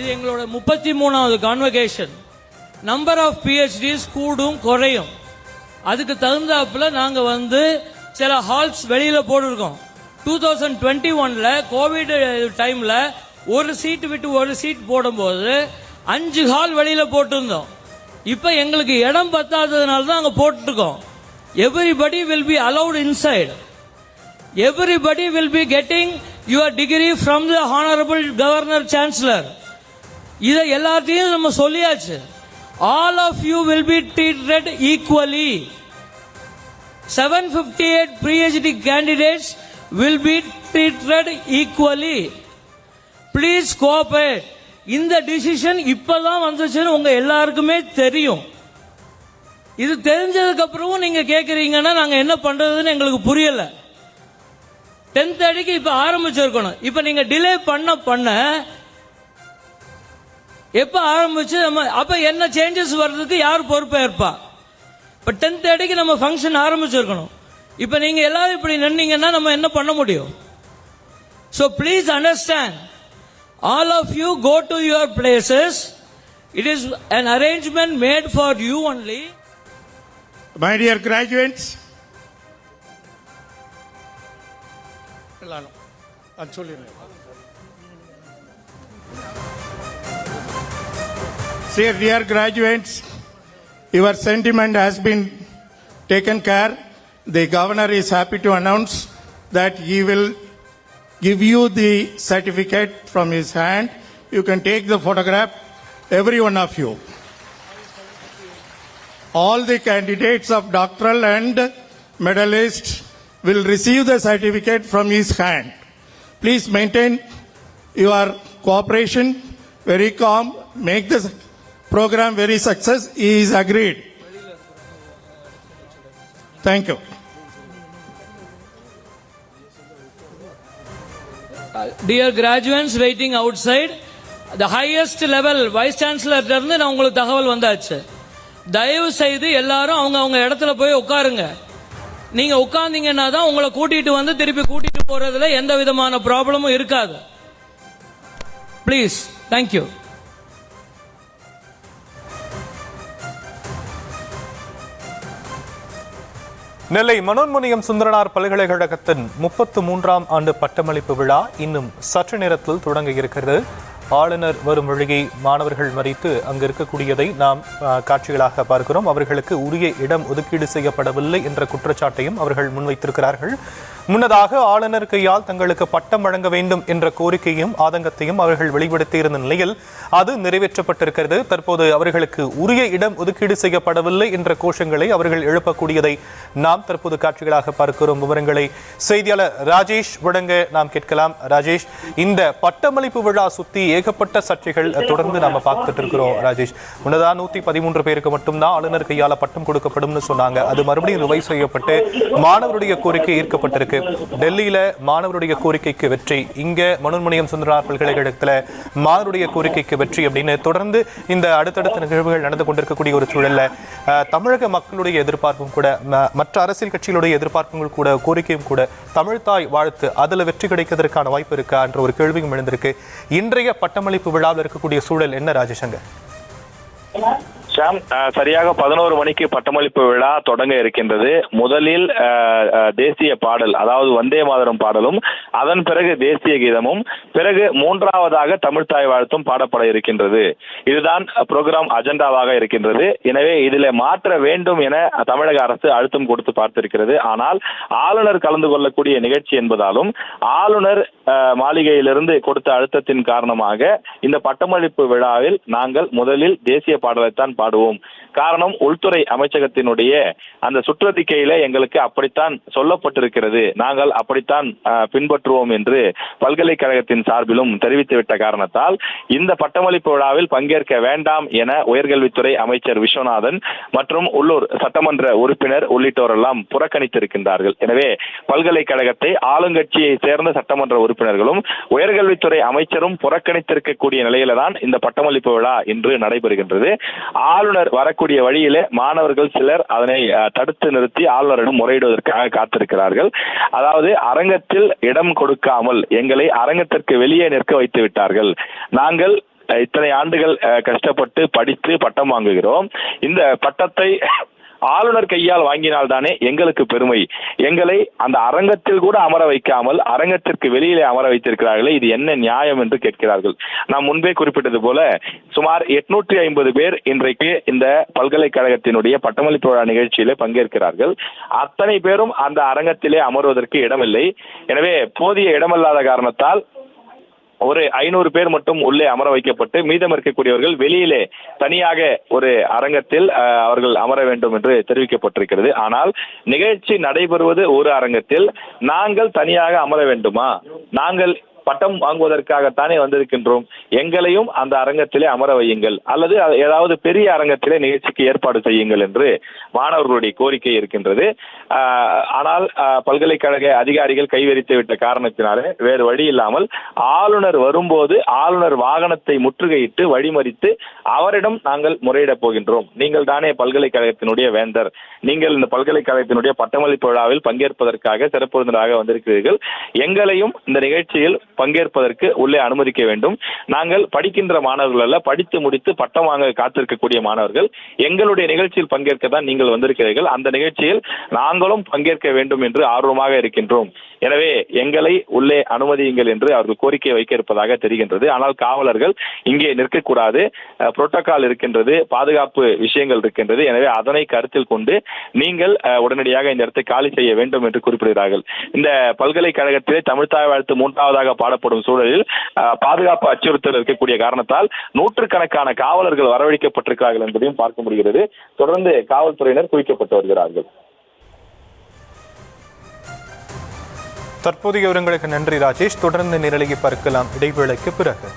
இது எங்களோட 33வது convocation. Number of PhDs கூடும் குறையும். அதுக்கு தகுந்தாப்புல நாங்கள் சில ஹால்ஸ் வெளியில் போட்டிருக்கோம். 2021 கோவிட் டைமில் ஒரு சீட் விட்டு ஒரு சீட் போடும்போது 5 ஹால் வெளியில் போட்டிருந்தோம். இப்போ எங்களுக்கு இடம் பத்தாததுனால தான் அங்கே போட்டுருக்கோம். Everybody will be allowed inside. Everybody will be getting your degree from the Honorable Governor Chancellor. இதை எல்லாத்தையும் நம்ம சொல்லியாச்சு. All of you will be treated equally. 758 PhD candidates will be treated equally. Please cooperate. இந்த decision இப்பதான் வந்துச்சுன்னு உங்க எல்லாருக்குமே தெரியும். இது தெரிஞ்சதுக்கு அப்புறமும் நீங்க கேக்குறீங்கன்னா நாங்க என்ன பண்றதுன்னு எங்களுக்கு புரியல. 10:30 இப்ப ஆரம்பிச்சிருக்கணும். இப்ப நீங்க டிலே பண்ண எப்ப ஆரம்பிச்சு அப்ப என்ன சேஞ்சஸ் வர்றதுக்கு யார் பொறுப்பேற்பா? இப்ப 10:30 நம்ம ஃபங்க்ஷன் ஆரம்பிச்சிருக்கணும். இப்ப நீங்க எல்லாரும் இப்படி நின்னீங்கன்னா நம்ம என்ன பண்ண முடியும்? So please understand, all of you go to your places. It is an arrangement made for you only. My dear graduates, dear graduates, your sentiment has been taken care. The governor is happy to announce that he will give you the certificate from his hand. You can take the photograph, every one of you. All the candidates of doctoral and medalists will receive the certificate from his hand. Please maintain your cooperation, very calm, make the program very success. He is agreed. Thank you. Dear graduates waiting outside, the highest level vice chancellor இருந்து நான் உங்களுக்கு தகவல் வந்தாச்சு. தயவு செய்து எல்லாரும் அவங்க இடத்துல போய் உட்காருங்க. நீங்க உட்கார்ந்தீங்கன்னா தான் உங்களை கூட்டிட்டு திருப்பி கூட்டிட்டு போறதுல எந்த விதமான ப்ராப்ளமும் இருக்காது. ப்ளீஸ். தேங்க்யூ. நெல்லை மனோன்மணியம் சுந்தரனார் பல்கலைக்கழகத்தின் 33ஆம் ஆண்டு பட்டமளிப்பு விழா இன்னும் சற்று நேரத்தில் தொடங்க இருக்கிறது. ஆளுநர் வரும் வழியை மாணவர்கள் மறித்து அங்கு இருக்கக்கூடியதை நாம் காட்சிகளாக பார்க்கிறோம். அவர்களுக்கு உரிய இடம் ஒதுக்கீடு செய்யப்படவில்லை என்ற குற்றச்சாட்டையும் அவர்கள் முன்வைத்திருக்கிறார்கள். முன்னதாக ஆளுநர் கையால் தங்களுக்கு பட்டம் வழங்க வேண்டும் என்ற கோரிக்கையும் ஆதங்கத்தையும் அவர்கள் வெளிப்படுத்தியிருந்த நிலையில் அது நிறைவேற்றப்பட்டிருக்கிறது. தற்போது அவர்களுக்கு உரிய இடம் ஒதுக்கீடு செய்யப்படவில்லை என்ற கோஷங்களை அவர்கள் எழுப்பக்கூடியதை நாம் தற்போது காட்சிகளாக பார்க்கிறோம். விவரங்களை செய்தியாளர் ராஜேஷ் வழங்க நாம் கேட்கலாம். ராஜேஷ், இந்த பட்டமளிப்பு விழா சுத்தி ஏகப்பட்ட சர்ச்சைகள் தொடர்ந்து நாம பார்த்துட்டு இருக்கிறோம். ராஜேஷ், முன்னதான் 113 பேருக்கு மட்டும்தான் ஆளுநர் கையால பட்டம் கொடுக்கப்படும் சொன்னாங்க. அது மறுபடியும் ரிவைஸ் செய்யப்பட்டு மாணவருடைய கோரிக்கை ஏற்கப்பட்டிருக்கு. டெல்லியில மாணவருடைய கோரிக்கைக்கு வெற்றி, இங்க மனோன்மணியம் சுந்தரனார் பல்கலைக்கழகத்துல மாணவருடைய கோரிக்கைக்கு வெற்றி அப்படின்னு தொடர்ந்து இந்த அடுத்தடுத்த நிகழ்வுகள் நடந்து கொண்டிருக்கக்கூடிய ஒரு சூழல்ல தமிழக மக்களுடைய எதிர்பார்ப்பும் கூட, மற்ற அரசியல் கட்சிகளுடைய எதிர்பார்ப்புகள் கூட, கோரிக்கையும் கூட தமிழ்தாய் வாழ்த்து அதுல வெற்றி கிடைக்கிறதுக்கான வாய்ப்பு இருக்கா என்ற ஒரு கேள்வியும் எழுந்திருக்கு. இன்றைய பட்டமளிப்பு விழாவில் இருக்கக்கூடிய சூழல் என்ன ராஜேஷங்க? ஷாம், சரியாக 11 மணிக்கு பட்டமளிப்பு விழா தொடங்க இருக்கின்றது. முதலில் தேசிய பாடல், அதாவது வந்தே மாதரம் பாடலும், அதன் பிறகு தேசிய கீதமும், பிறகு மூன்றாவதாக தமிழ்தாய் வாழ்த்தும் பாடப்பட இருக்கின்றது. இதுதான் புரோகிராம் அஜெண்டாவாக இருக்கின்றது. எனவே இதில் மாற்ற வேண்டும் என தமிழக அரசு அழுத்தம் கொடுத்து பார்த்திருக்கிறது. ஆனால் ஆளுநர் கலந்து கொள்ளக்கூடிய நிகழ்ச்சி என்பதாலும் ஆளுநர் மாளிகையிலிருந்து கொடுத்த அழுத்தத்தின் காரணமாக இந்த பட்டமளிப்பு விழாவில் நாங்கள் முதலில் தேசிய பாடலைத்தான் பாடுவோம். காரணம், உள்துறை அமைச்சகத்தினுடைய அந்த சுற்றறிக்கையில எங்களுக்கு அப்படித்தான் சொல்லப்பட்டிருக்கிறது, நாங்கள் அப்படித்தான் பின்பற்றுவோம் என்று பல்கலைக்கழகத்தின் சார்பிலும் தெரிவித்துவிட்ட காரணத்தால் இந்த பட்டமளிப்பு விழாவில் பங்கேற்க வேண்டாம் என உயர்கல்வித்துறை அமைச்சர் விஸ்வநாதன் மற்றும் உள்ளூர் சட்டமன்ற உறுப்பினர் உள்ளிட்டோரெல்லாம் புறக்கணித்திருக்கின்றார்கள். எனவே பல்கலைக்கழகத்தை ஆளுங்கட்சியை சேர்ந்த சட்டமன்ற உறுப்பினர்களும் உயர்கல்வித்துறை அமைச்சரும் புறக்கணித்திருக்கக்கூடிய நிலையில தான் இந்த பட்டமளிப்பு விழா இன்று நடைபெறுகின்றது. ஆளுநர் வரக்கூடிய வழியிலே மாணவர்கள் சிலர் அதனை தடுத்து நிறுத்தி ஆளுநரிடம் முறையிடுவதற்காக காத்திருக்கிறார்கள். அதாவது அரங்கத்தில் இடம் கொடுக்காமல் எங்களை அரங்கத்திற்கு வெளியே நிற்க வைத்து விட்டார்கள். நாங்கள் இத்தனை ஆண்டுகள் கஷ்டப்பட்டு படித்து பட்டம் வாங்குகிறோம். இந்த பட்டத்தை ஆளுநர் கையால் வாங்கினால்தானே எங்களுக்கு பெருமை. எங்களை அந்த அரங்கத்தில் கூட அமர வைக்காமல் அரங்கத்திற்கு வெளியிலே அமர வைத்திருக்கிறார்களே, இது என்ன நியாயம் என்று கேட்கிறார்கள். நாம் முன்பே குறிப்பிட்டது போல சுமார் 850 பேர் இன்றைக்கு இந்த பல்கலைக்கழகத்தினுடைய பட்டமளிப்பு விழா நிகழ்ச்சியிலே பங்கேற்கிறார்கள். அத்தனை பேரும் அந்த அரங்கத்திலே அமர்வதற்கு இடமில்லை. எனவே போதிய இடமில்லாத காரணத்தால் ஒரு 500 பேர் மட்டும் உள்ளே அமர வைக்கப்பட்டு மீதம் இருக்கக்கூடியவர்கள் வெளியிலே தனியாக ஒரு அரங்கத்தில் அவர்கள் அமர வேண்டும் என்று தெரிவிக்கப்பட்டிருக்கிறது. ஆனால் நிகழ்ச்சி நடைபெறுவது ஒரு அரங்கத்தில், நாங்கள் தனியாக அமர வேண்டுமா? நாங்கள் பட்டம் வாங்குவதற்காகத்தானே வந்திருக்கின்றோம். எங்களையும் அந்த அரங்கத்திலே அமர வையுங்கள், அல்லது ஏதாவது பெரிய அரங்கத்திலே நிகழ்ச்சிக்கு ஏற்பாடு செய்யுங்கள் என்று மாணவர்களுடைய கோரிக்கை இருக்கின்றது. ஆனால் பல்கலைக்கழக அதிகாரிகள் கைவிரித்து விட்ட காரணத்தினாலே வேறு வழி இல்லாமல் ஆளுநர் வரும்போது ஆளுநர் வாகனத்தை முற்றுகையிட்டு வழிமறித்து அவரிடம் நாங்கள் முறையிடப் போகின்றோம். நீங்கள் தானே பல்கலைக்கழகத்தினுடைய வேந்தர், நீங்கள் இந்த பல்கலைக்கழகத்தினுடைய பட்டமளிப்பு விழாவில் பங்கேற்பதற்காக சிறப்பு விருந்தினராக வந்திருக்கிறீர்கள். எங்களையும் இந்த நிகழ்ச்சியில் பங்கேற்பதற்கு உள்ளே அனுமதிக்க வேண்டும். நாங்கள் படிக்கின்ற மாணவர்கள் அல்ல, படித்து முடித்து பட்டம் வாங்க காத்திருக்கக்கூடிய மாணவர்கள். எங்களுடைய நிகழ்ச்சியில் பங்கேற்க தான் நீங்கள் வந்திருக்கிறீர்கள். அந்த நிகழ்ச்சியில் நாங்களும் பங்கேற்க வேண்டும் என்று ஆர்வமாக இருக்கின்றோம். எனவே எங்களை உள்ளே அனுமதியுங்கள் என்று அவர்கள் கோரிக்கை வைக்க இருப்பதாக தெரிகின்றது. ஆனால் காவலர்கள் இங்கே நிற்கக்கூடாது, புரோட்டோகால் இருக்கின்றது, பாதுகாப்பு விஷயங்கள் இருக்கின்றது. எனவே அதனை கருத்தில் கொண்டு நீங்கள் உடனடியாக இந்த இடத்தை காலி செய்ய வேண்டும் என்று குறிப்பிடுகிறார்கள். இந்த பல்கலைக்கழகத்திலே தமிழ்த்தாய் வாழ்த்து 3வது பாடப்படும் சூழலில் பாதுகாப்பு அச்சுறுத்தல் இருக்கக்கூடிய காரணத்தால் நூற்றுக்கணக்கான காவலர்கள் வரவழைக்கப்பட்டிருக்கிறார்கள் என்பதையும் பார்க்க முடிகிறது. தொடர்ந்து காவல்துறையினர் குவிக்கப்பட்டு வருகிறார்கள். தற்போதைய விவரங்களுக்கு நன்றி ராஜேஷ். தொடர்ந்து நிரலையை பார்க்கலாம் இடைவேளைக்கு பிறகு.